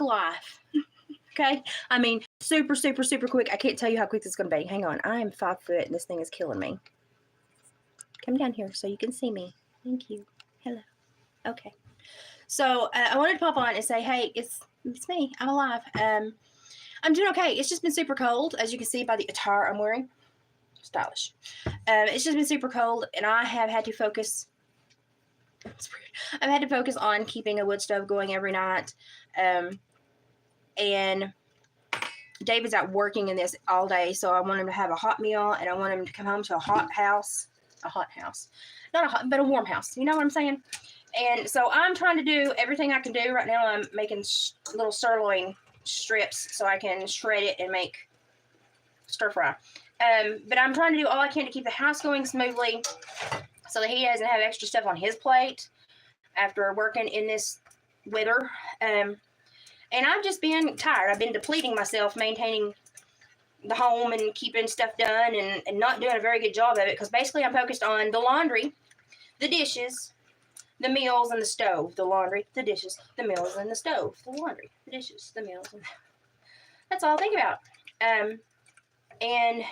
like life. Okay? I mean, super, super, super quick. I can't tell you how quick this is going to be. Hang on. I am 5 foot and this thing is killing me. Come down here so you can see me. Thank you. Hello. Okay. So I wanted to pop on and say, hey, it's me. I'm alive. I'm doing okay. It's just been super cold, as you can see by the attire I'm wearing. Stylish. It's just been super cold, and I have had to focus. It's weird. I've had to focus on keeping a wood stove going every night. And David's out working in this all day, so I want him to have a hot meal, and I want him to come home to a hot house. A hot house. Not a hot, but a warm house. You know what I'm saying? And so I'm trying to do everything I can do. Right now I'm making little sirloin strips so I can shred it and make stir fry. But I'm trying to do all I can to keep the house going smoothly so that he doesn't have extra stuff on his plate after working in this weather. And I've just been tired. I've been depleting myself, maintaining the home and keeping stuff done and not doing a very good job of it, because basically I'm focused on the laundry, the dishes, the meals, and the stove. The laundry, the dishes, the meals, and the stove. The laundry, the dishes, the meals. That's all I think about. And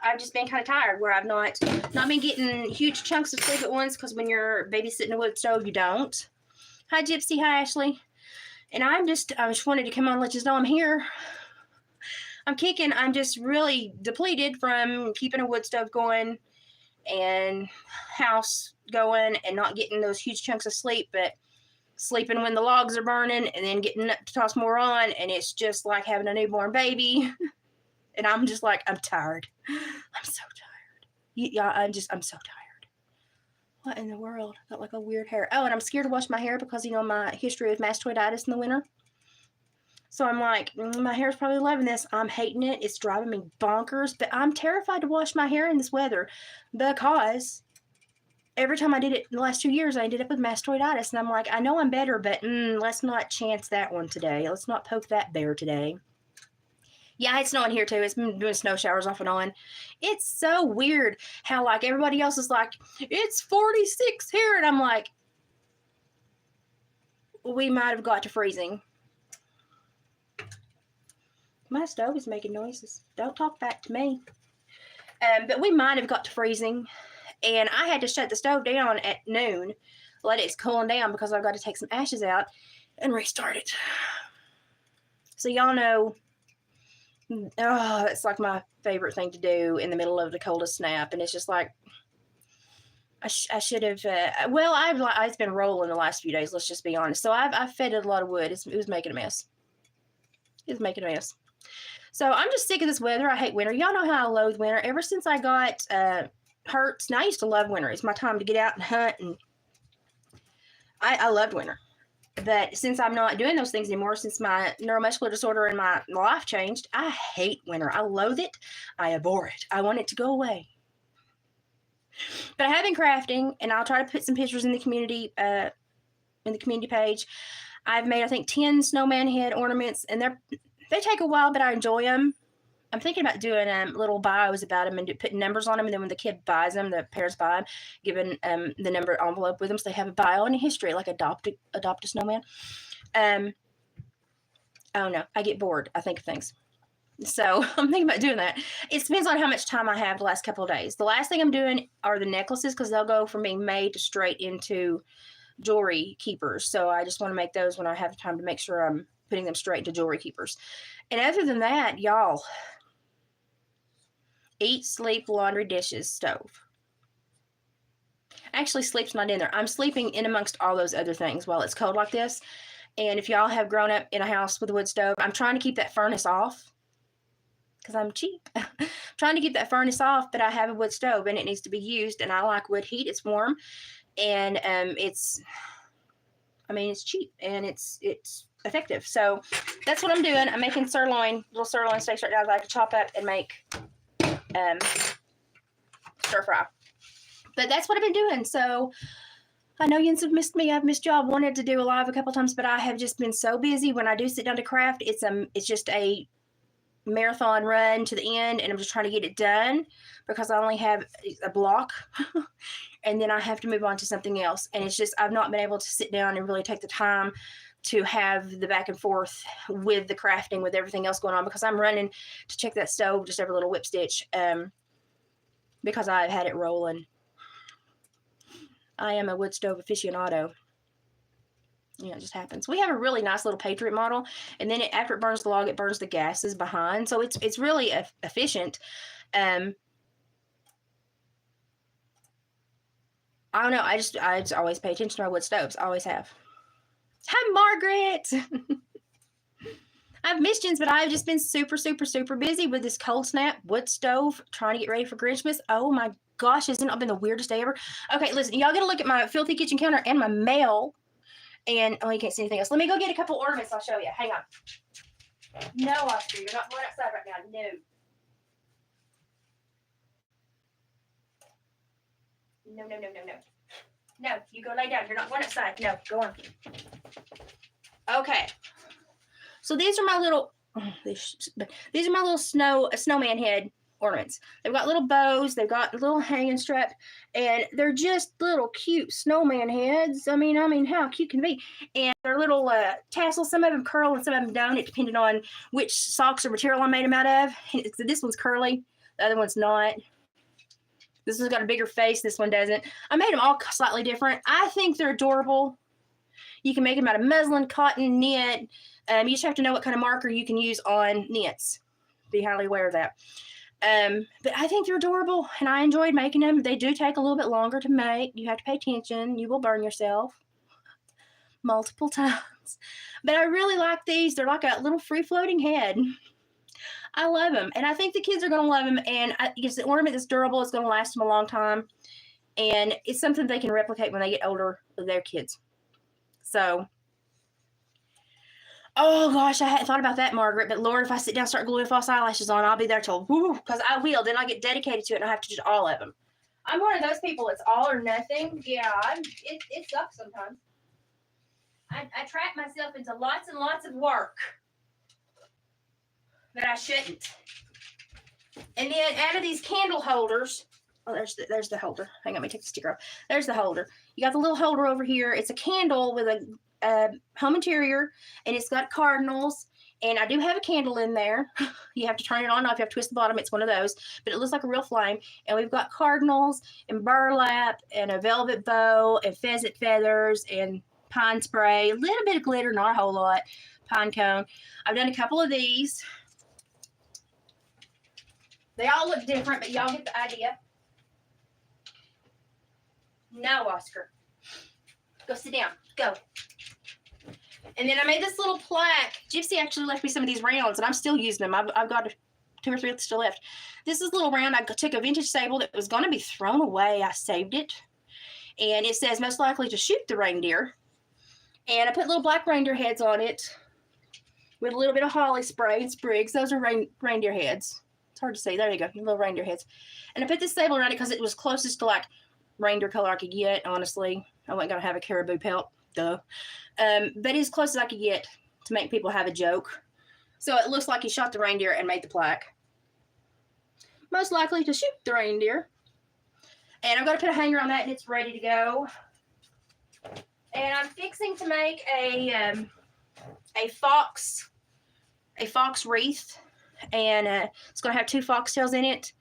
I've just been kind of tired where I've not been getting huge chunks of sleep at once, because when you're babysitting a wood stove, you don't. Hi, Gypsy. Hi, Ashley. And I just wanted to come on and let you know I'm here. I'm kicking. I'm just really depleted from keeping a wood stove going and house going and not getting those huge chunks of sleep, but sleeping when the logs are burning and then getting up to toss more on. And it's just like having a newborn baby. And I'm just like, I'm tired. I'm so tired. Yeah, I'm so tired. What in the world? Got like a weird hair. Oh, and I'm scared to wash my hair because, you know, my history of mastoiditis in the winter. So I'm like, my hair's probably loving this. I'm hating it. It's driving me bonkers. But I'm terrified to wash my hair in this weather because every time I did it in the last 2 years, I ended up with mastoiditis. And I'm like, I know I'm better, but let's not chance that one today. Let's not poke that bear today. Yeah, it's snowing here too. It's been doing snow showers off and on. It's so weird how like everybody else is like, it's 46 here. And I'm like, we might have got to freezing. My stove is making noises. Don't talk back to me. But we might have got to freezing. And I had to shut the stove down at noon. Let it cooling down because I've got to take some ashes out and restart it. So y'all know, it's like my favorite thing to do in the middle of the coldest snap. And it's just like, I should have, I've been rolling the last few days. Let's just be honest. So I've fed it a lot of wood. It was making a mess. It was making a mess. So I'm just sick of this weather. I hate winter. Y'all know how I loathe winter. Ever since I got Hertz, now I used to love winter. It's my time to get out and hunt, and I loved winter. But since I'm not doing those things anymore, since my neuromuscular disorder and my life changed, I hate winter. I loathe it. I abhor it. I want it to go away. But I have been crafting, and I'll try to put some pictures in the community page. I've made, I think, 10 snowman head ornaments, and they take a while, but I enjoy them. I'm thinking about doing little bios about them and putting numbers on them, and then when the kid buys them, the parents buy them, giving the number envelope with them, so they have a bio and a history, like adopt a snowman. I don't know. I get bored. I think of things. So I'm thinking about doing that. It depends on how much time I have the last couple of days. The last thing I'm doing are the necklaces, because they'll go from being made straight into jewelry keepers. So I just want to make those when I have time to make sure I'm putting them straight into jewelry keepers. And other than that, y'all, eat, sleep, laundry, dishes, stove. Actually, sleep's not in there. I'm sleeping in amongst all those other things while it's cold like this. And if y'all have grown up in a house with a wood stove, I'm trying to keep that furnace off because I'm cheap. Trying to keep that furnace off, but I have a wood stove and it needs to be used. And I like wood heat. It's warm, and it's cheap and it's effective. So that's what I'm doing. I'm making little sirloin steaks right now that I can chop up and make stir fry. But that's what I've been doing. So I know you have missed me. I've missed y'all. I've wanted to do a live a couple times, but I have just been so busy. When I do sit down to craft, it's just a marathon run to the end, and I'm just trying to get it done because I only have a block and then I have to move on to something else. And it's just, I've not been able to sit down and really take the time to have the back and forth with the crafting, with everything else going on, because I'm running to check that stove just every little whip stitch, because I've had it rolling. I am a wood stove aficionado. You know, it just happens. We have a really nice little Patriot model, and then after it burns the log, it burns the gases behind, so it's really efficient. I don't know. I just always pay attention to my wood stoves. I always have. Hi, Margaret. I've missed you, but I've just been super, super, super busy with this cold snap wood stove, trying to get ready for Grinchmas. Oh my gosh, isn't it been the weirdest day ever? Okay, listen, y'all gotta look at my filthy kitchen counter and my mail. And oh, you can't see anything else. Let me go get a couple ornaments. I'll show you. Hang on. No, Oscar, you're not going outside right now. No. No, no, no, no, no. No, you go lay down. You're not going outside. No, go on. Okay. So these are my little, these are my little snowman head ornaments. They've got little bows. They've got a little hanging strap, and they're just little cute snowman heads. I mean, how cute can they be? And they're little tassels. Some of them curl and some of them don't. It depending on which socks or material I made them out of. This one's curly. The other one's not. This one's got a bigger face. This one doesn't. I made them all slightly different. I think they're adorable. You can make them out of muslin, cotton, knit. You just have to know what kind of marker you can use on knits. Be highly aware of that. But I think they're adorable, and I enjoyed making them. They do take a little bit longer to make. You have to pay attention. You will burn yourself multiple times. But I really like these. They're like a little free-floating head. I love them, and I think the kids are going to love them, and it's an ornament that's durable. It's going to last them a long time, and it's something they can replicate when they get older with their kids. So, oh gosh, I hadn't thought about that, Margaret, but Lord, if I sit down and start gluing false eyelashes on, I'll be there till, because I will. Then I get dedicated to it, and I have to do all of them. I'm one of those people. It's all or nothing. Yeah, it sucks sometimes. I trap myself into lots and lots of work that I shouldn't. And then out of these candle holders, oh, there's the holder. Hang on, let me take the sticker off. There's the holder. You got the little holder over here. It's a candle with a home interior, and it's got cardinals. And I do have a candle in there. You have to turn it on and off. You have to twist the bottom. It's one of those, but it looks like a real flame. And we've got cardinals and burlap and a velvet bow and pheasant feathers and pine spray, a little bit of glitter, not a whole lot, pine cone. I've done a couple of these. They all look different, but y'all get the idea. No, Oscar. Go sit down. Go. And then I made this little plaque. Gypsy actually left me some of these rounds, and I'm still using them. I've got 2 or 3 still left. This is a little round. I took a vintage sable that was going to be thrown away. I saved it. And it says, most likely to shoot the reindeer. And I put little black reindeer heads on it with a little bit of holly spray and sprigs. Those are reindeer heads. It's hard to see. There you go. Little reindeer heads. And I put this sable around it because it was closest to like reindeer color I could get, honestly. I wasn't going to have a caribou pelt, duh. But as close as I could get to make people have a joke. So it looks like he shot the reindeer and made the plaque. Most likely to shoot the reindeer. And I've got to put a hanger on that, and it's ready to go. And I'm fixing to make a fox wreath. And it's going to have 2 foxtails in it.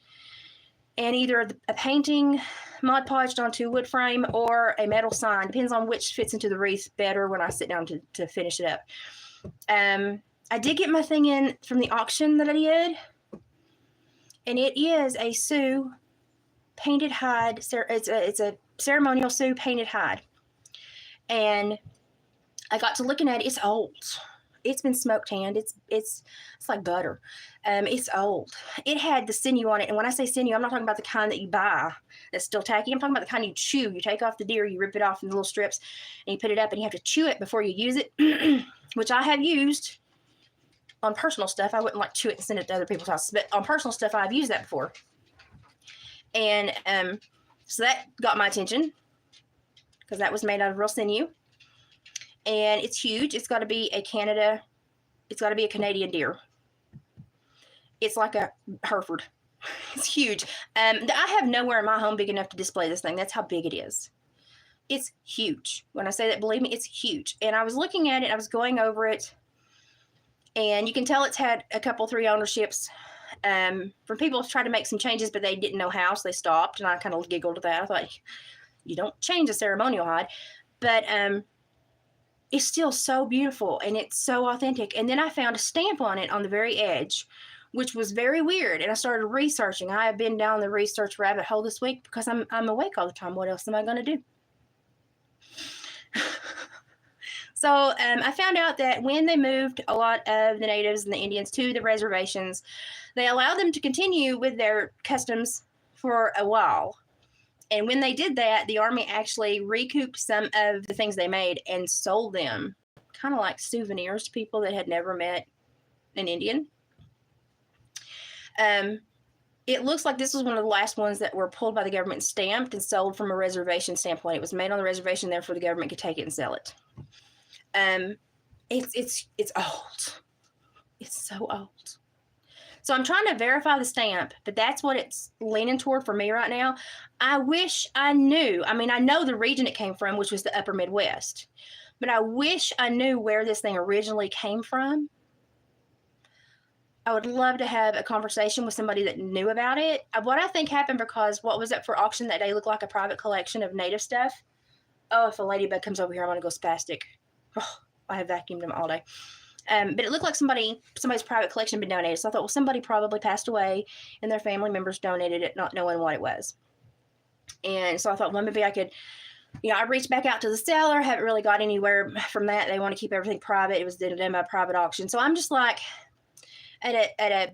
And either a painting Mod Podged onto wood frame or a metal sign. Depends on which fits into the wreath better when I sit down to finish it up. I did get my thing in from the auction that I did. And it is a Sioux painted hide. It's a ceremonial Sioux painted hide. And I got to looking at it. It's old. It's been smoke tanned. It's like butter. It's old. It had the sinew on it. And when I say sinew, I'm not talking about the kind that you buy that's still tacky. I'm talking about the kind you chew. You take off the deer, you rip it off in little strips, and you put it up, and you have to chew it before you use it, which I have used on personal stuff. I wouldn't like chew it and send it to other people's houses, but on personal stuff, I've used that before. And so that got my attention because that was made out of real sinew. And it's huge. It's got to be a Canadian deer. It's like a Hereford. It's huge. I have nowhere in my home big enough to display this thing. That's how big it is. It's huge. When I say that, believe me, it's huge. And I was looking at it, I was going over it, and you can tell it's had a couple, 3 ownerships. From people who've tried to make some changes, but they didn't know how, so they stopped. And I kind of giggled at that. I thought, you don't change a ceremonial hide, but it's still so beautiful and it's so authentic. And then I found a stamp on it on the very edge, which was very weird. And I started researching. I have been down the research rabbit hole this week because I'm awake all the time. What else am I going to do? So I found out that when they moved a lot of the natives and the Indians to the reservations, they allowed them to continue with their customs for a while. And when they did that, the army actually recouped some of the things they made and sold them, kind of like souvenirs to people that had never met an Indian. It looks like this was one of the last ones that were pulled by the government and stamped and sold from a reservation standpoint. It was made on the reservation, therefore the government could take it and sell it. It's old. It's so old. So I'm trying to verify the stamp, but that's what it's leaning toward for me right now. I wish I knew. I mean, I know the region it came from, which was the upper Midwest, but I wish I knew where this thing originally came from. I would love to have a conversation with somebody that knew about it. What I think happened, because what was up for auction that day looked like a private collection of native stuff. Oh, if a ladybug comes over here, I'm going to go spastic. Oh, I have vacuumed them all day. But it looked like somebody's private collection had been donated. So I thought, well, somebody probably passed away and their family members donated it, not knowing what it was. And so I thought, well, maybe I could, I reached back out to the seller, haven't really got anywhere from that. They want to keep everything private. It was done by private auction. So I'm just like at a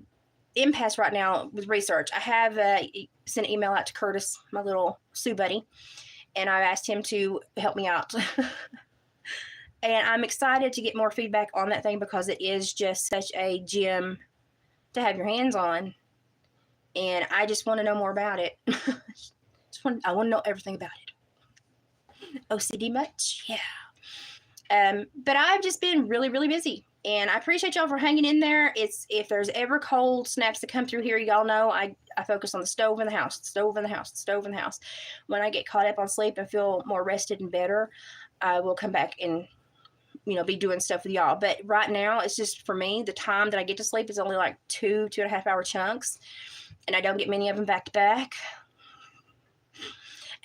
impasse right now with research. I have sent an email out to Curtis, my little Sioux buddy, and I asked him to help me out. And I'm excited to get more feedback on that thing because it is just such a gem to have your hands on. And I just want to know more about it. I want to know everything about it. OCD much? Yeah. But I've just been really, really busy. And I appreciate y'all for hanging in there. If there's ever cold snaps that come through here, y'all know I focus on the stove in the house, the stove in the house, the stove in the house. When I get caught up on sleep and feel more rested and better, I will come back and be doing stuff with y'all. But right now, it's just, for me, the time that I get to sleep is only like 2.5 hour chunks, and I don't get many of them back to back.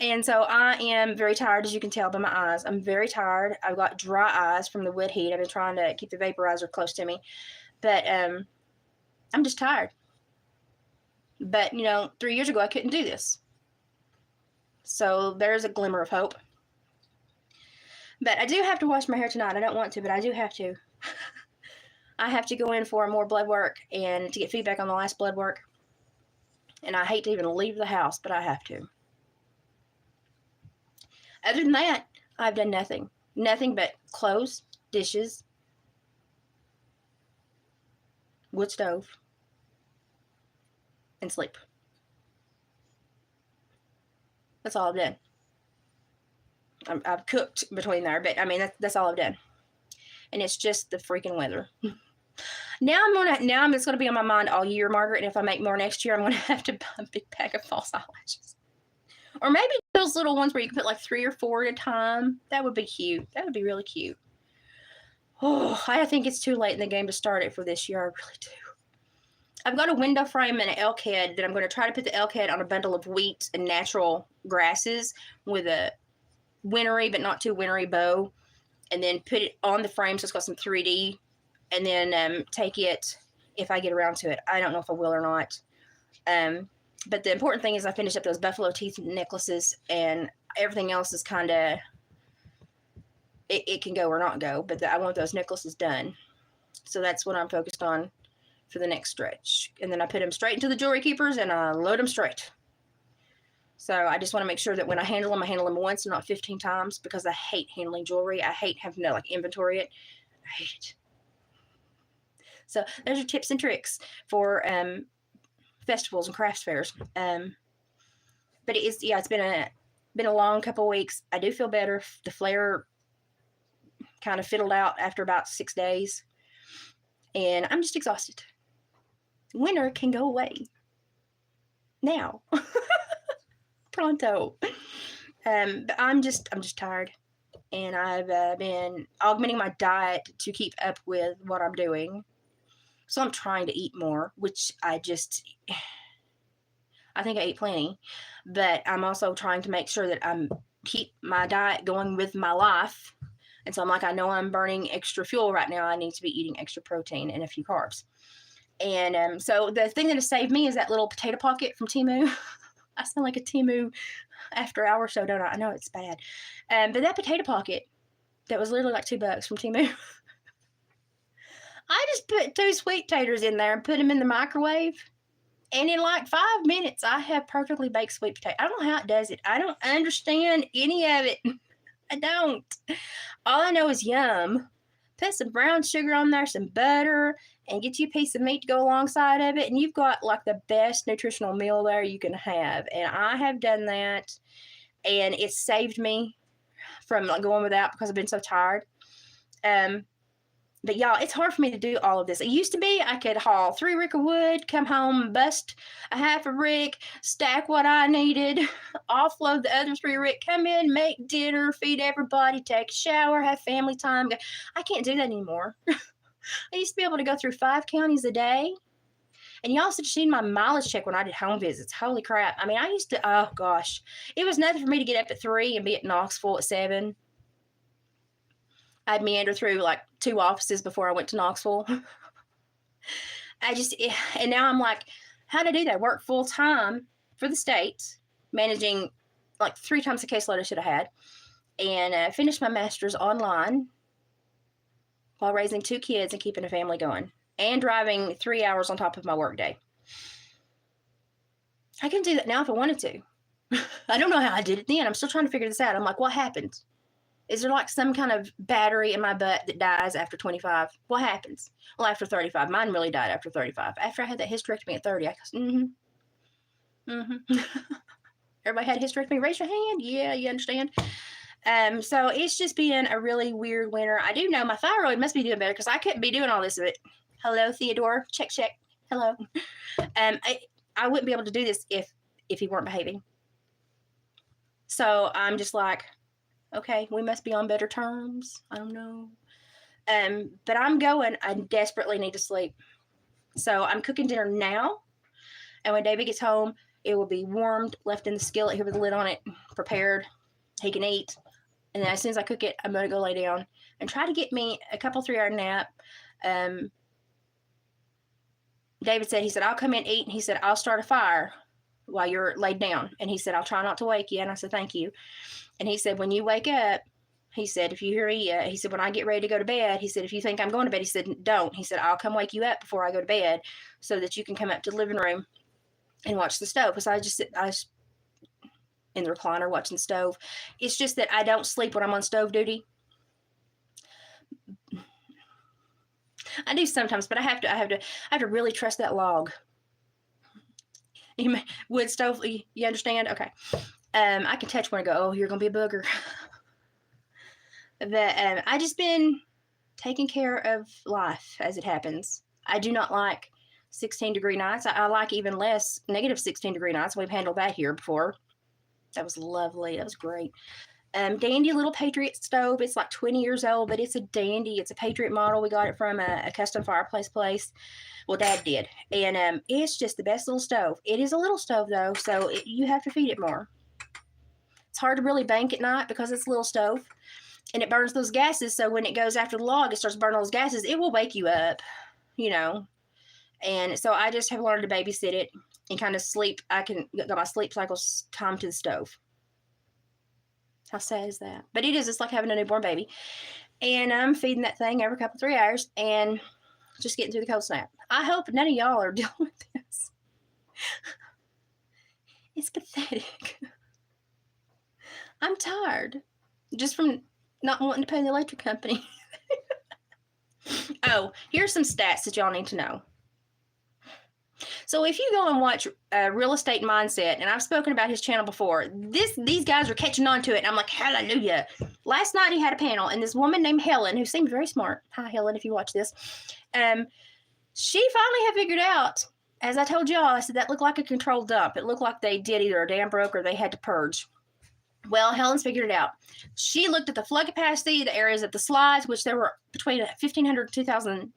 And so I am very tired, as you can tell by my eyes. I'm very tired. I've got dry eyes from the wood heat. I've been trying to keep the vaporizer close to me, but I'm just tired. But 3 years ago, I couldn't do this. So there's a glimmer of hope. But I do have to wash my hair tonight. I don't want to, but I do have to. I have to go in for more blood work and to get feedback on the last blood work. And I hate to even leave the house, but I have to. Other than that, I've done nothing. Nothing but clothes, dishes, wood stove, and sleep. That's all I've done. I've cooked between there, but I mean that's all I've done, and it's just the freaking weather. Now I'm just gonna be on my mind all year, Margaret. And if I make more next year, I'm gonna have to buy a big pack of false eyelashes, or maybe those little ones where you can put like 3 or 4 at a time. That would be cute. That would be really cute. Oh, I think it's too late in the game to start it for this year. I really do. I've got a window frame and an elk head that I'm going to try to put the elk head on a bundle of wheat and natural grasses with a wintry but not too wintry bow, and then put it on the frame so it's got some 3D, and then take it if I get around to it. I don't know if I will or not. But the important thing is I finished up those buffalo teeth necklaces, and everything else is kind of, it can go or not go, but I want those necklaces done. So that's what I'm focused on for the next stretch. And then I put them straight into the jewelry keepers and I load them straight. So I just want to make sure that when I handle them once and not 15 times, because I hate handling jewelry. I hate having to inventory it. I hate it. So those are tips and tricks for festivals and crafts fairs. But it's been a long couple of weeks. I do feel better. The flare kind of fiddled out after about 6 days, and I'm just exhausted. Winter can go away now. Pronto. But I'm just tired, and I've been augmenting my diet to keep up with what I'm doing. So I'm trying to eat more, which I think I eat plenty, but I'm also trying to make sure that I'm keep my diet going with my life. And so I'm like, I know I'm burning extra fuel right now. I need to be eating extra protein and a few carbs. And so the thing that has saved me is that little potato pocket from Temu. I sound like a Temu after hour show, don't I? I know it's bad. But that potato pocket that was literally like $2 from Temu. I just put 2 sweet taters in there and put them in the microwave. And in like 5 minutes, I have perfectly baked sweet potato. I don't know how it does it. I don't understand any of it. I don't. All I know is yum. Put some brown sugar on there, some butter, and get you a piece of meat to go alongside of it. And you've got like the best nutritional meal there you can have. And I have done that. And it saved me from like going without because I've been so tired. But y'all, it's hard for me to do all of this. It used to be I could haul 3 rick of wood, come home, bust a half a rick, stack what I needed, offload the other 3 rick, come in, make dinner, feed everybody, take a shower, have family time. I can't do that anymore. I used to be able to go through 5 counties a day. And y'all should have seen my mileage check when I did home visits. Holy crap. I mean, I used to, oh gosh. It was nothing for me to get up at 3 and be at Knoxville at 7. I'd meander through like 2 offices before I went to Knoxville. And now I'm like, how to do that? Work full time for the state, managing like 3 times the caseload I should have had, and finish my master's online while raising 2 kids and keeping a family going, and driving 3 hours on top of my workday. I can do that now if I wanted to. I don't know how I did it then. I'm still trying to figure this out. I'm like, what happened? Is there like some kind of battery in my butt that dies after 25? What happens? Well, after 35. Mine really died after 35. After I had that hysterectomy at 30, I goes, Everybody had a hysterectomy? Raise your hand. Yeah, you understand. So it's just been a really weird winter. I do know my thyroid must be doing better because I couldn't be doing all this of it. Hello, Theodore. Check. Hello. I wouldn't be able to do this if he weren't behaving. So I'm just like, okay, we must be on better terms. I don't know. But I'm going. I desperately need to sleep. So I'm cooking dinner now. And when David gets home, it will be warmed, left in the skillet here with the lid on it, prepared. He can eat. And then as soon as I cook it, I'm going to go lay down and try to get me a couple 3-hour nap. David said, he said, I'll come in and eat. And he said, I'll start a fire while you're laid down. And he said, I'll try not to wake you. And I said, thank you. And he said, when you wake up, he said, if you hear he said, when I get ready to go to bed, he said, if you think I'm going to bed, he said, don't. He said, I'll come wake you up before I go to bed so that you can come up to the living room and watch the stove. Because I was in the recliner watching the stove. It's just that I don't sleep when I'm on stove duty. I do sometimes, but I have to really trust that log. Wood stove, you understand? Okay. I can touch one and go, oh, you're going to be a booger. But I just been taking care of life as it happens. I do not like 16-degree nights. I like even less negative 16-degree nights. We've handled that here before. That was lovely. That was great. Dandy little Patriot stove. It's like 20 years old, but it's a dandy. It's a Patriot model. We got it from a custom fireplace place. Well, Dad did. And it's just the best little stove. It is a little stove, though, so you have to feed it more. It's hard to really bank at night because it's a little stove. And it burns those gases, so when it goes after the log, it starts burning those gases. It will wake you up, you know. And so I just have learned to babysit it and kind of sleep. I can got my sleep cycles timed to the stove. How sad is that? But it is. It's like having a newborn baby. And I'm feeding that thing every couple 3 hours and just getting through the cold snap. I hope none of y'all are dealing with this. It's pathetic. I'm tired. Just from not wanting to pay the electric company. Oh, here's some stats that y'all need to know. So if you go and watch Real Estate Mindset, and I've spoken about his channel before, these guys are catching on to it, and I'm like, hallelujah. Last night he had a panel, and this woman named Helen, who seemed very smart, hi Helen if you watch this, she finally had figured out, as I told y'all, I said that looked like a controlled dump. It looked like they did either a dam broke or they had to purge. Well, Helen's figured it out. She looked at the flood capacity, the areas of the slides, which there were between 1,500 and 2,000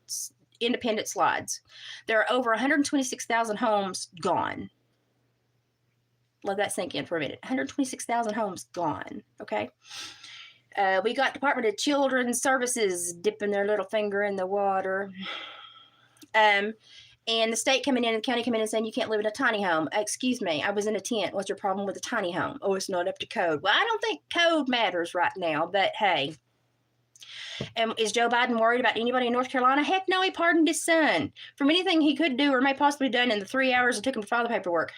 independent slides. There are over 126,000 homes gone. Let that sink in for a minute. 126,000 homes gone. Okay. We got Department of Children's Services dipping their little finger in the water. And the state coming in and the county coming in and saying you can't live in a tiny home. Excuse me, I was in a tent. What's your problem with a tiny home? Oh, it's not up to code. Well, I don't think code matters right now, but hey. And is Joe Biden worried about anybody in North Carolina? Heck no, he pardoned his son from anything he could do or may possibly have done in the 3 hours it took him to file the paperwork.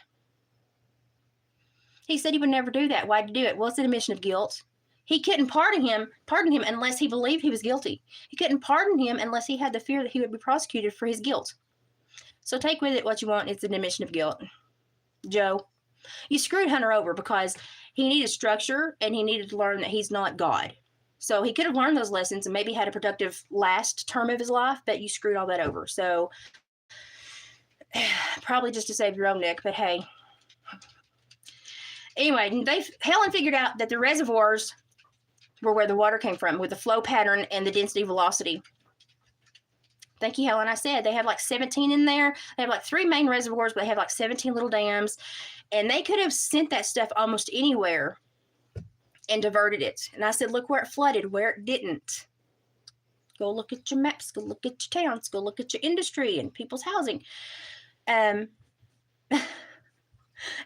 He said he would never do that. Why'd you do it? Well, it's an admission of guilt. He couldn't pardon him unless he believed he was guilty. He couldn't pardon him unless he had the fear that he would be prosecuted for his guilt. So take with it what you want. It's an admission of guilt. Joe, you screwed Hunter over because he needed structure and he needed to learn that he's not God. So he could have learned those lessons and maybe had a productive last term of his life, but you screwed all that over. So probably just to save your own neck, but hey. Anyway, Helen figured out that the reservoirs were where the water came from with the flow pattern and the density velocity. Thank you, Helen. I said they have like 17 in there. They have like 3 main reservoirs, but they have like 17 little dams. And they could have sent that stuff almost anywhere and diverted it. And I said, look where it flooded, where it didn't. Go look at your maps. Go look at your towns. Go look at your industry and people's housing.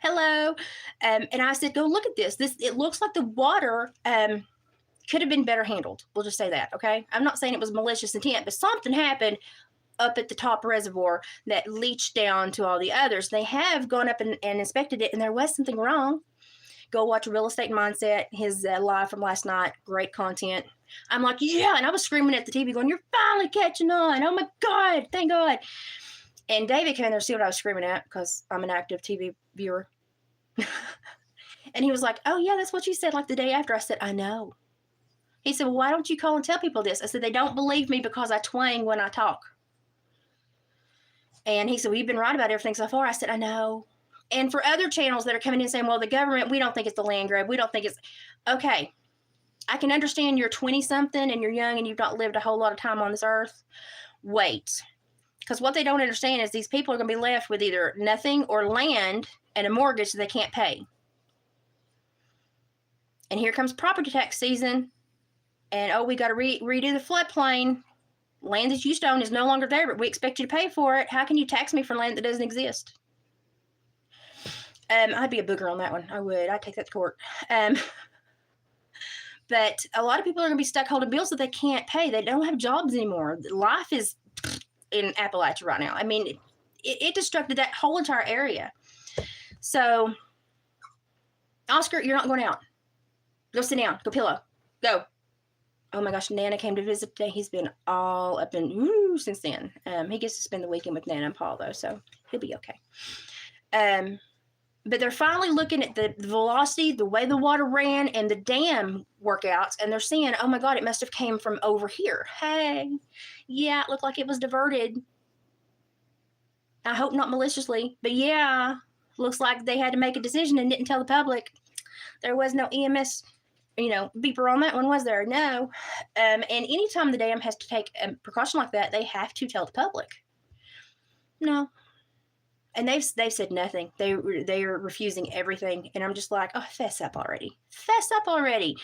Hello. And I said, go look at this. It looks like the water could have been better handled. We'll just say that, okay? I'm not saying it was malicious intent, but something happened up at the top reservoir that leached down to all the others. They have gone up and inspected it, and there was something wrong. Go watch Real Estate Mindset, his live from last night. Great content. I'm like, yeah, and I was screaming at the TV going, you're finally catching on. Oh, my God, thank God. And David came in there to see what I was screaming at because I'm an active TV viewer. And he was like, oh, yeah, that's what you said like the day after. I said, I know. He said, well, why don't you call and tell people this? I said, they don't believe me because I twang when I talk. And he said, well, you've been right about everything so far. I said, I know. And for other channels that are coming in saying, well, the government, we don't think it's the land grab. We don't think it's, okay. I can understand you're 20-something and you're young and you've not lived a whole lot of time on this earth. Wait. Because what they don't understand is these people are going to be left with either nothing or land and a mortgage that they can't pay. And here comes property tax season. And, oh, we got to redo the floodplain. Land that you used to own is no longer there, but we expect you to pay for it. How can you tax me for land that doesn't exist? I'd be a booger on that one. I would. I'd take that to court. But a lot of people are going to be stuck holding bills that they can't pay. They don't have jobs anymore. Life is in Appalachia right now. I mean, it destructed that whole entire area. So, Oscar, you're not going out. Go sit down. Go pillow. Go. Oh my gosh, Nana came to visit today. He's been all up and since then. He gets to spend the weekend with Nana and Paul though, so he'll be okay. But they're finally looking at the velocity, the way the water ran, and the dam workouts, and they're seeing, oh my God, it must have came from over here. Hey, yeah, it looked like it was diverted. I hope not maliciously, but yeah, looks like they had to make a decision and didn't tell the public. There was no EMS beeper on that one, was there? No. And anytime the dam has to take a precaution like that, they have to tell the public. No. And they've said nothing. They are refusing everything. And I'm just like, oh, fess up already. Fess up already.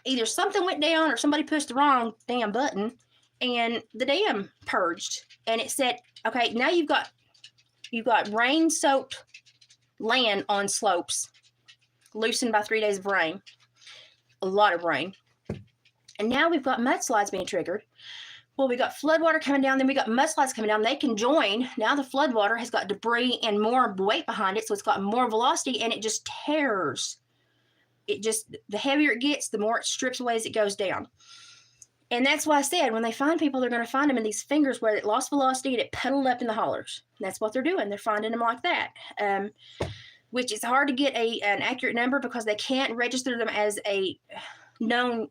Either something went down or somebody pushed the wrong damn button and the dam purged. And it said, okay, now you've got rain-soaked land on slopes, loosened by 3 days of rain. A lot of rain. And now we've got mudslides being triggered. Well, we got floodwater coming down, then we got mudslides coming down. They can join. Now the floodwater has got debris and more weight behind it, so it's got more velocity, and it just tears. The heavier it gets, the more it strips away as it goes down. And that's why I said, when they find people, they're going to find them in these fingers where it lost velocity and it pedaled up in the hollers. And that's what they're doing. They're finding them like that. Which is hard to get an accurate number because they can't register them as a known,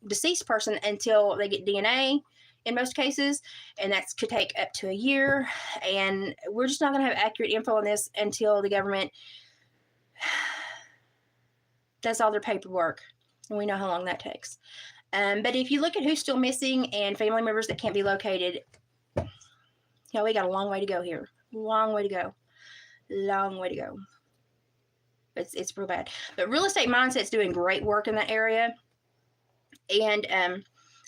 deceased person until they get DNA in most cases, and that could take up to a year. And we're just not going to have accurate info on this until the government does all their paperwork, and we know how long that takes. But if you look at who's still missing and family members that can't be located, we got a long way to go here. Long way to go. Long way to go. It's real bad. But Real Estate Mindset's doing great work in that area. And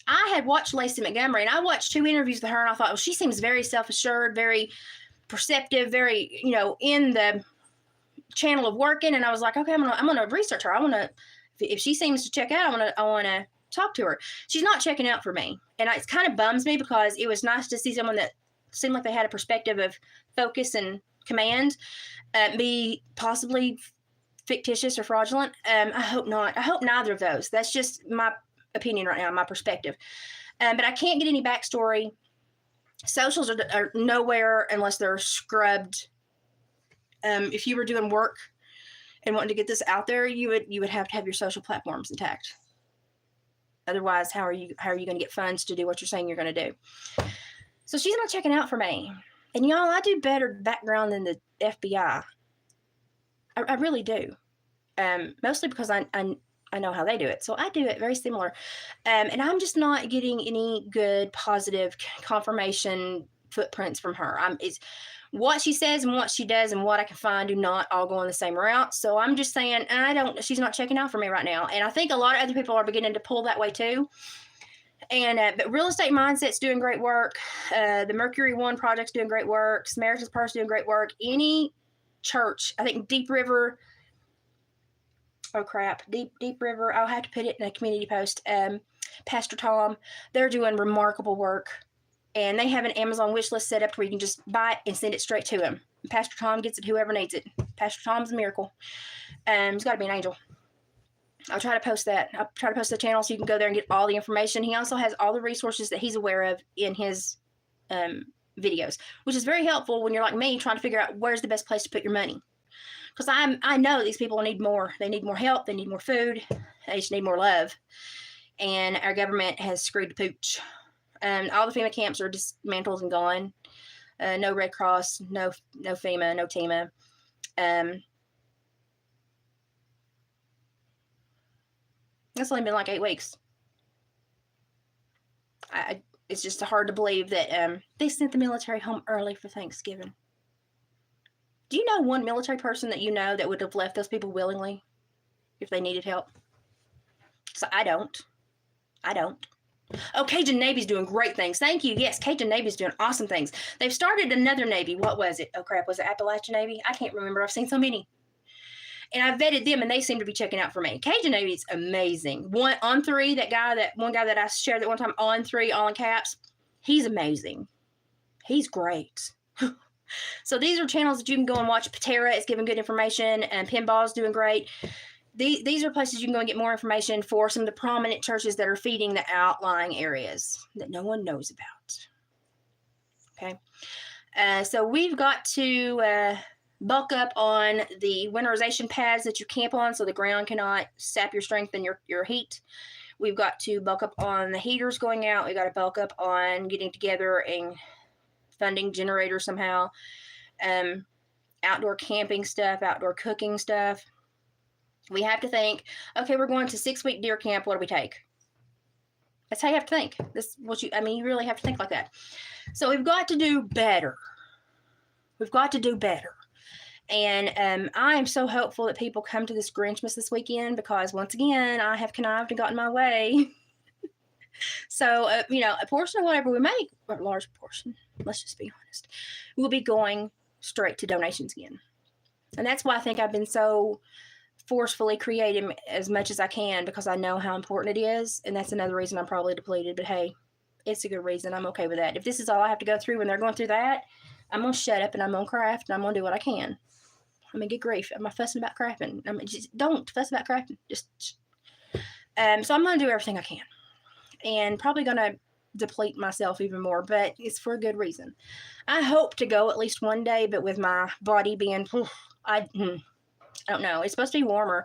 I had watched Lacey Montgomery, and I watched 2 interviews with her, and I thought, well, she seems very self-assured, very perceptive, very, in the channel of working. And I was like, okay, I'm gonna research her. I want to, if she seems to check out, I want to talk to her. She's not checking out for me, and it kind of bums me because it was nice to see someone that seemed like they had a perspective of focus and command, be possibly fictitious or fraudulent. I hope not. I hope neither of those. That's just my opinion right now, my perspective. But I can't get any backstory. Socials are nowhere unless they're scrubbed. If you were doing work and wanting to get this out there, you would have to have your social platforms intact. Otherwise, how are you going to get funds to do what you're saying you're going to do? So she's not checking out for me. And y'all, I do better background than the FBI. I really do. Mostly because I know how they do it. So I do it very similar. And I'm just not getting any good, positive confirmation footprints from her. It's what she says and what she does and what I can find do not all go on the same route. So I'm just saying, she's not checking out for me right now. And I think a lot of other people are beginning to pull that way too. And but Real Estate Mindset's doing great work. The Mercury One Project's doing great work. Samaritan's Purse doing great work. Any church, I think Deep River. Oh crap, Deep River. I'll have to put it in a community post. Pastor Tom, they're doing remarkable work, and they have an Amazon wish list set up where you can just buy it and send it straight to him. Pastor Tom gets it, whoever needs it. Pastor Tom's a miracle. He's got to be an angel. I'll try to post that. I'll try to post the channel so you can go there and get all the information. He also has all the resources that he's aware of in his videos, which is very helpful when you're like me trying to figure out where's the best place to put your money. Because I know these people need more. They need more help. They need more food. They just need more love. And our government has screwed the pooch. All the FEMA camps are dismantled and gone. No Red Cross, no FEMA, no TEMA. It's only been like 8 weeks. It's just hard to believe that they sent the military home early for Thanksgiving. Do you know one military person that you know that would have left those people willingly if they needed help? So I don't. Oh, Cajun Navy's doing great things. Thank you. Yes, Cajun Navy's doing awesome things. They've started another Navy. What was it? Oh, crap. Was it Appalachian Navy? I can't remember. I've seen so many. And I vetted them, and they seem to be checking out for me. Cajun Navy is amazing. One On3, one guy that I shared that one time, On3, all in caps, he's amazing. He's great. So these are channels that you can go and watch. Patera is giving good information, and Pinball's doing great. These are places you can go and get more information for some of the prominent churches that are feeding the outlying areas that no one knows about. Okay. So we've got to bulk up on the winterization pads that you camp on so the ground cannot sap your strength and your heat. We've got to bulk up on the heaters going out. We've got to bulk up on getting together and funding generators somehow. Outdoor camping stuff, outdoor cooking stuff. We have to think, okay, we're going to 6-week deer camp. What do we take? That's how you have to think. You really have to think like that. So we've got to do better. And I am so hopeful that people come to this Grinchmas this weekend because, once again, I have connived and gotten my way. So, a portion of whatever we make, or a large portion, let's just be honest, will be going straight to donations again. And that's why I think I've been so forcefully creating as much as I can, because I know how important it is. And that's another reason I'm probably depleted. But hey, it's a good reason. I'm okay with that. If this is all I have to go through when they're going through that, I'm going to shut up and I'm going to craft and I'm going to do what I can. I'm going to get grief. I'm not fussing about crafting. Just don't fuss about crafting. So I'm going to do everything I can. And probably going to deplete myself even more, but it's for a good reason. I hope to go at least one day, but with my body being, I don't know. It's supposed to be warmer,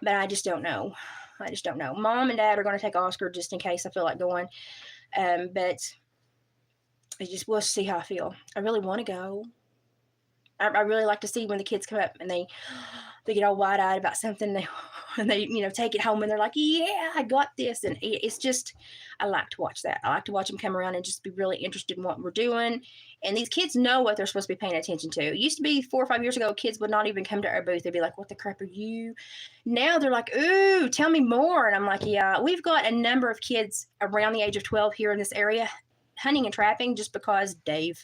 but I just don't know. Mom and Dad are going to take Oscar just in case I feel like going. But we'll see how I feel. I really want to go, I really like to see when the kids come up and they get all wide eyed about something, and they take it home and they're like, yeah, I got this, and it's just, I like to watch that. I like to watch them come around and just be really interested in what we're doing. And these kids know what they're supposed to be paying attention to. It used to be 4 or 5 years ago, kids would not even come to our booth. They'd be like, what the crap are you? Now they're like, ooh, tell me more. And I'm like, yeah, we've got a number of kids around the age of 12 here in this area hunting and trapping just because Dave,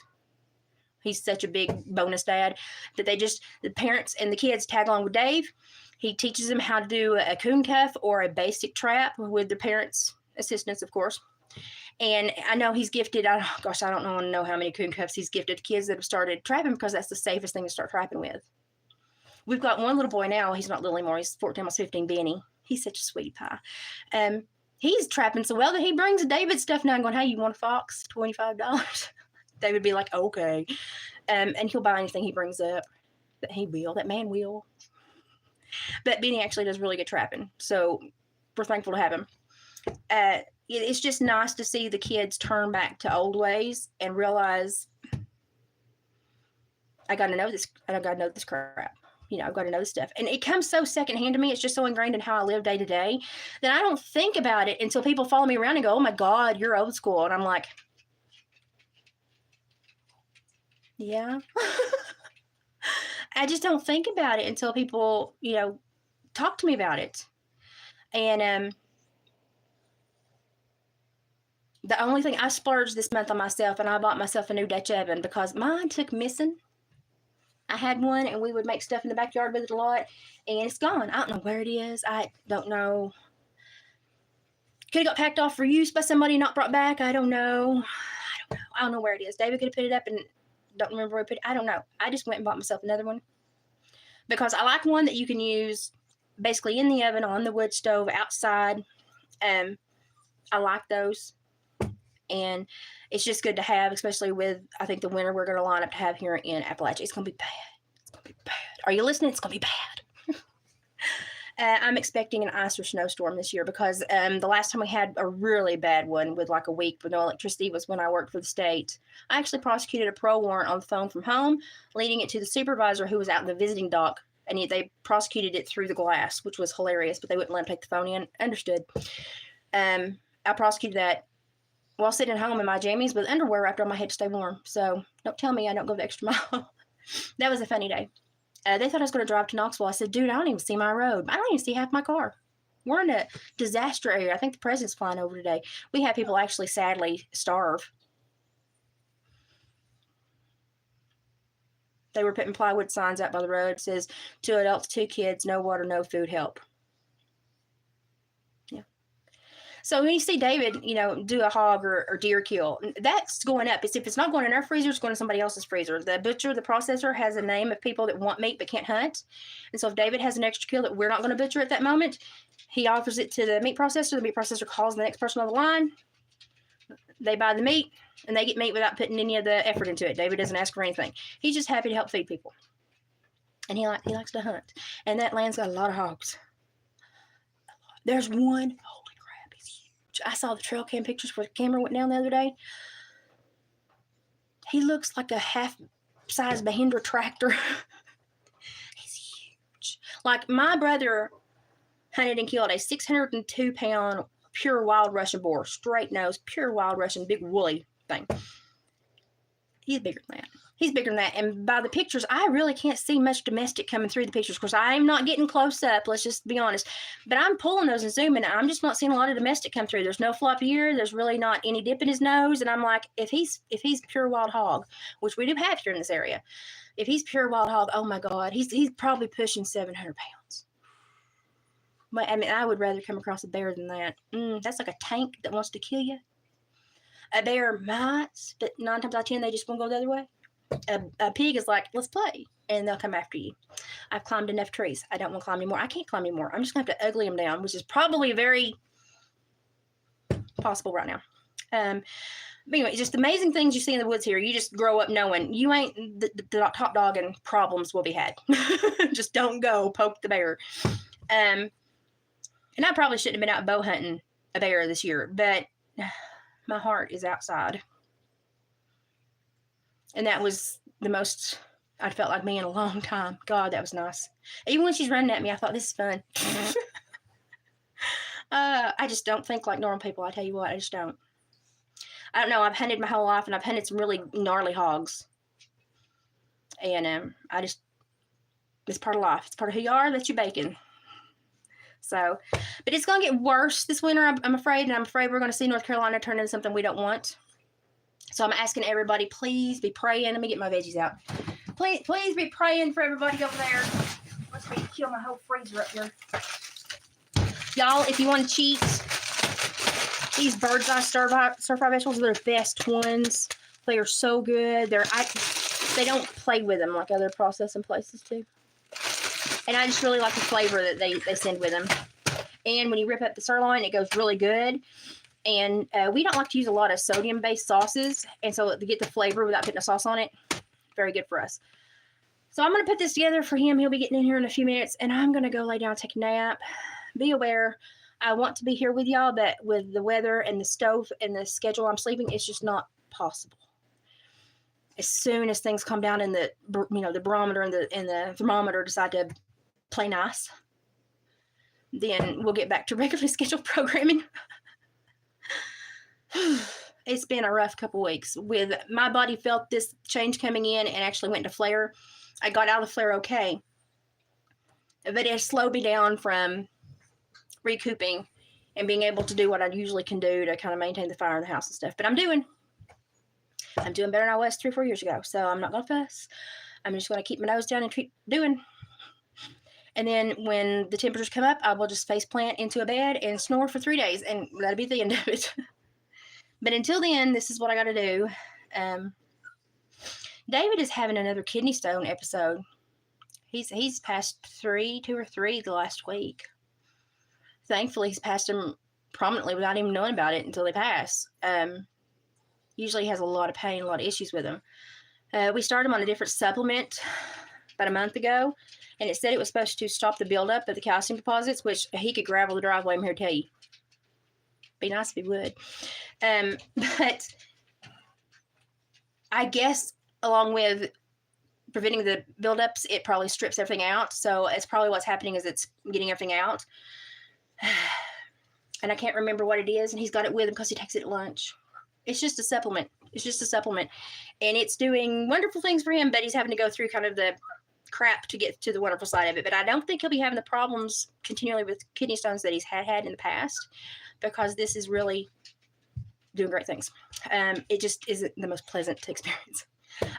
he's such a big bonus dad that the parents and the kids tag along with Dave. He teaches them how to do a coon cuff or a basic trap with the parents' assistance, of course. And I know he's gifted, I don't know how many coon cuffs he's gifted to kids that have started trapping, because that's the safest thing to start trapping with. We've got one little boy now. He's not little anymore. He's 14, almost 15, Benny. He's such a sweetie pie. He's trapping so well that he brings David stuff now and going, hey, you want a fox? $25. They would be like, okay. And he'll buy anything he brings up. That man will. But Benny actually does really good trapping. So we're thankful to have him. It's just nice to see the kids turn back to old ways and realize, I got to know this. I got to know this crap. I've got to know this stuff. And it comes so secondhand to me. It's just so ingrained in how I live day to day that I don't think about it until people follow me around and go, oh my God, you're old school. And I'm like, yeah. I just don't think about it until people, talk to me about it. And the only thing I splurged this month on myself, and I bought myself a new Dutch oven because mine took missing. I had one, and we would make stuff in the backyard with it a lot, and it's gone. I don't know where it is. I don't know. Could have got packed off for use by somebody, not brought back. I don't know. I don't know where it is. David could have put it up and don't remember where he put it. I don't know. I just went and bought myself another one because I like one that you can use basically in the oven, on the wood stove, outside. I like those. And it's just good to have, especially with, I think, the winter we're going to line up to have here in Appalachia. It's going to be bad. It's going to be bad. Are you listening? It's going to be bad. I'm expecting an ice or snowstorm this year because the last time we had a really bad one with like a week with no electricity was when I worked for the state. I actually prosecuted a parole warrant on the phone from home, leading it to the supervisor who was out in the visiting dock, and they prosecuted it through the glass, which was hilarious, but they wouldn't let him take the phone in. Understood. I prosecuted that while sitting at home in my jammies with underwear wrapped on my head to stay warm. So don't tell me I don't go the extra mile. That was a funny day. They thought I was going to drive to Knoxville. I said, dude, I don't even see my road. I don't even see half my car. We're in a disaster area. I think the president's flying over today. We have people actually sadly starve. They were putting plywood signs out by the road. It says, 2 adults, 2 kids, no water, no food, help. So when you see David, do a hog or deer kill, that's going up. If it's not going in our freezer, it's going to somebody else's freezer. The butcher, the processor, has a name of people that want meat but can't hunt. And so if David has an extra kill that we're not going to butcher at that moment, he offers it to the meat processor. The meat processor calls the next person on the line. They buy the meat, and they get meat without putting any of the effort into it. David doesn't ask for anything. He's just happy to help feed people. And he likes to hunt. And that land's got a lot of hogs. There's one. I saw the trail cam pictures where the camera went down the other day. He looks like a half-size Mahindra tractor. He's huge. Like my brother hunted and killed a 602-pound pure wild Russian boar, straight nose, pure wild Russian, big woolly thing. He's bigger than that. He's bigger than that. And by the pictures, I really can't see much domestic coming through the pictures. Of course, I'm not getting close up. Let's just be honest. But I'm pulling those and zooming. I'm just not seeing a lot of domestic come through. There's no floppy ear. There's really not any dip in his nose. And I'm like, if he's pure wild hog, which we do have here in this area, if he's pure wild hog, oh my God, he's probably pushing 700 pounds. But I mean, I would rather come across a bear than that. That's like a tank that wants to kill you. A bear might, but 9 times out of 10, they just won't go the other way. A pig is like, let's play, and they'll come after you. I've climbed enough trees. I don't want to climb anymore. I can't climb anymore. I'm just going to have to ugly them down, which is probably very possible right now. But anyway, just amazing things you see in the woods here. You just grow up knowing you ain't the top dog, and problems will be had. Just don't go poke the bear. And I probably shouldn't have been out bow hunting a bear this year, but my heart is outside. And that was the most I felt like me in a long time. God, that was nice. Even when she's running at me, I thought, this is fun. I just don't think like normal people. I tell you what, I just don't. I don't know. I've hunted my whole life, and I've hunted some really gnarly hogs. And it's part of life. It's part of who you are. That's your bacon. So, but it's going to get worse this winter, I'm afraid, and I'm afraid we're going to see North Carolina turn into something we don't want. So I'm asking everybody, please be praying. Let me get my veggies out. Please be praying for everybody over there. Let's me kill my whole freezer up here. Y'all, if you want to cheat, these bird's eye stir-fry vegetables are the best ones. They are so good. They don't play with them like other processing places do. And I just really like the flavor that they send with them. And when you rip up the sirloin, it goes really good. And we don't like to use a lot of sodium-based sauces. And so to get the flavor without putting a sauce on it, very good for us. So I'm going to put this together for him. He'll be getting in here in a few minutes. And I'm going to go lay down and take a nap. Be aware, I want to be here with y'all, but with the weather and the stove and the schedule I'm sleeping, it's just not possible. As soon as things come down and the barometer and the thermometer decide to play nice, then we'll get back to regularly scheduled programming. It's been a rough couple weeks. With my body felt this change coming in and actually went into flare. I got out of the flare okay, but it slowed me down from recouping and being able to do what I usually can do to kind of maintain the fire in the house and stuff. But I'm doing better than I was 3 or 4 years ago. So I'm not going to fuss. I'm just going to keep my nose down and keep doing. And then when the temperatures come up, I will just face plant into a bed and snore for 3 days. And that'll be the end of it. But until then, this is what I got to do. David is having another kidney stone episode. He's passed 2 or 3 the last week. Thankfully, he's passed them prominently without even knowing about it until they pass. Usually he has a lot of pain, a lot of issues with him. We started him on a different supplement about a month ago, and it said it was supposed to stop the buildup of the calcium deposits, which he could gravel the driveway, I'm here to tell you. Be nice if he would. But I guess along with preventing the buildups, it probably strips everything out. So it's probably what's happening is it's getting everything out. And I can't remember what it is, and he's got it with him because he takes it at lunch. It's just a supplement. And it's doing wonderful things for him, but he's having to go through kind of the crap to get to the wonderful side of it. But I don't think he'll be having the problems continually with kidney stones that he's had in the past, because this is really doing great things. It just isn't the most pleasant to experience.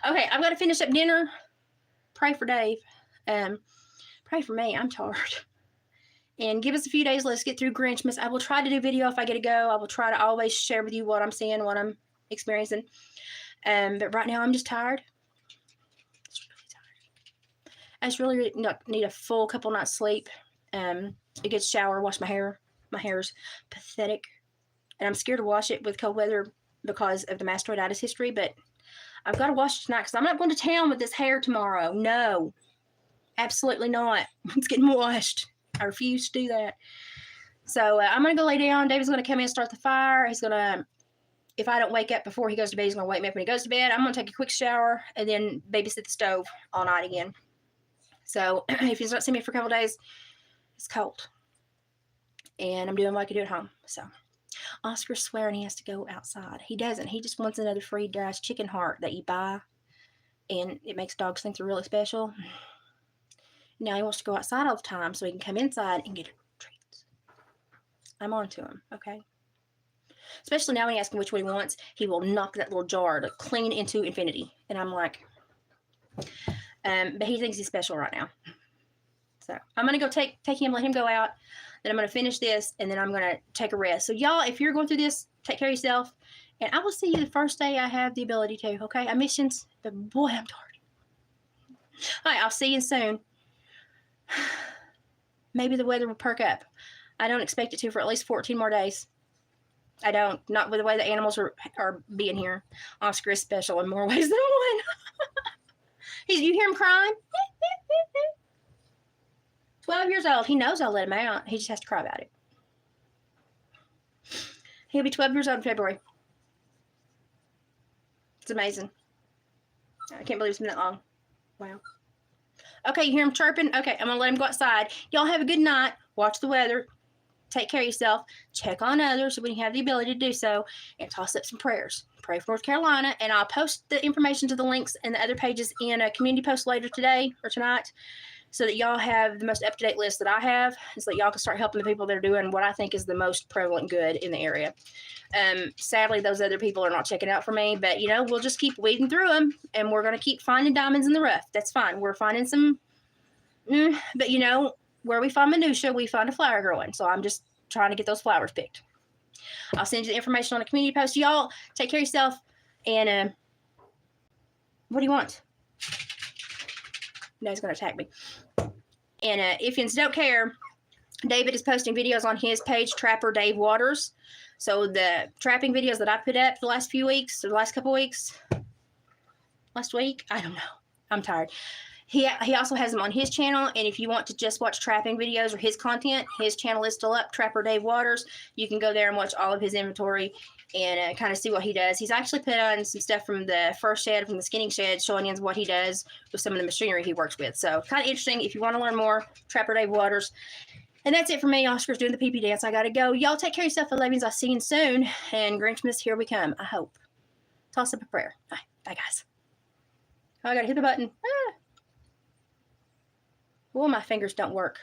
Okay, I've got to finish up dinner. Pray for Dave. Pray for me. I'm tired. And give us a few days. Let's get through Grinchmas. I will try to do video if I get to go. I will try to always share with you what I'm seeing, what I'm experiencing. But right now I'm just tired. I just really need a full couple nights sleep. A good shower, wash my hair. My hair's pathetic. And I'm scared to wash it with cold weather because of the mastoiditis history. But I've got to wash it tonight because I'm not going to town with this hair tomorrow. No. Absolutely not. It's getting washed. I refuse to do that. So I'm going to go lay down. David's going to come in and start the fire. He's going to, if I don't wake up before he goes to bed, he's going to wake me up when he goes to bed. I'm going to take a quick shower and then babysit the stove all night again. So if he's not seeing me for a couple days, it's cold. And I'm doing what I can do at home. So Oscar's swearing he has to go outside. He doesn't. He just wants another freeze-dried chicken heart that you buy. And it makes dogs think they're really special. Now he wants to go outside all the time so he can come inside and get treats. I'm on to him, okay? Especially now when he asks him which one he wants, he will knock that little jar to clean into infinity. And I'm like, but he thinks he's special right now. So I'm going to go take him, let him go out. Then I'm going to finish this, and then I'm going to take a rest. So y'all, if you're going through this, take care of yourself. And I will see you the first day I have the ability to, okay? I miss you, but boy, I'm tired. All right, I'll see you soon. Maybe the weather will perk up. I don't expect it to for at least 14 more days. I don't. Not with the way the animals are being here. Oscar is special in more ways than one. You hear him crying? 12 years old. He knows I'll let him out. He just has to cry about it. He'll be 12 years old in February. It's amazing. I can't believe it's been that long. Wow. Okay, you hear him chirping? Okay, I'm going to let him go outside. Y'all have a good night. Watch the weather. Take care of yourself. Check on others when you have the ability to do so. And toss up some prayers. Pray for North Carolina. And I'll post the information to the links and the other pages in a community post later today or tonight, so that y'all have the most up-to-date list that I have, so that y'all can start helping the people that are doing what I think is the most prevalent good in the area. Sadly, those other people are not checking out for me, but, you know, we'll just keep weeding through them, and we're going to keep finding diamonds in the rough. That's fine. We're finding some, but, you know, where we find minutia, we find a flower growing. So I'm just trying to get those flowers picked. I'll send you the information on the community post. Y'all take care of yourself, and what do you want? No, he's going to attack me. And if you don't care, David is posting videos on his page, Trapper Dave Waters. So the trapping videos that I put up the last few weeks, or the last couple weeks, last week, I don't know. I'm tired. He also has them on his channel, and if you want to just watch trapping videos or his content, his channel is still up, Trapper Dave Waters. You can go there and watch all of his inventory and kind of see what he does. He's actually put on some stuff from the first shed, from the skinning shed, showing you what he does with some of the machinery he works with. So kind of interesting. If you want to learn more, Trapper Dave Waters. And that's it for me. Oscar's doing the pee-pee dance. I got to go. Y'all take care of yourself, 11s. I'll see you soon. And Grinchmas, here we come, I hope. Toss up a prayer. Bye. Bye, guys. Oh, I got to hit the button. Ah. Oh, my fingers don't work.